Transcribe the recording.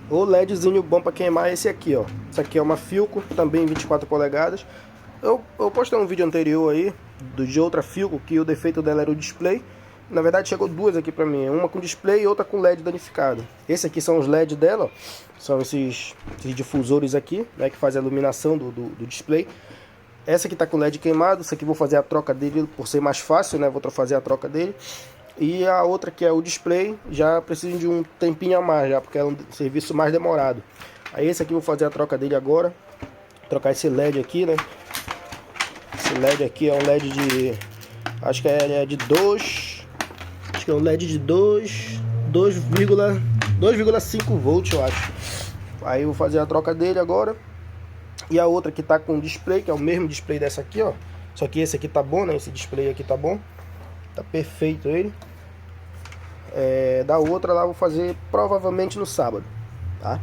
O LEDzinho bom para queimar é esse aqui, ó. Esse aqui é uma Philco, também 24 polegadas. Eu postei um vídeo anterior aí, de outra Philco, que o defeito dela era o display. Na verdade chegou duas aqui pra mim, uma com display e outra com LED danificado. Esse aqui são os LEDs dela, ó. São esses difusores aqui, né, que fazem a iluminação do display. Essa aqui tá com LED queimado, essa aqui vou fazer a troca dele por ser mais fácil, né, vou fazer a troca dele. E a outra que é o display, já precisa de um tempinho a mais, já, porque é um serviço mais demorado. Aí esse aqui eu vou fazer a troca dele agora. Trocar esse LED aqui, né. Esse LED aqui é um LED de... acho que é de 2... acho que é um LED de 2,5 volts, eu acho. Aí eu vou fazer a troca dele agora. E a outra que tá com display, que é o mesmo display dessa aqui, ó. Só que esse aqui tá bom, né? Esse display aqui tá bom. Tá perfeito ele. Da outra lá eu vou fazer provavelmente no sábado, tá?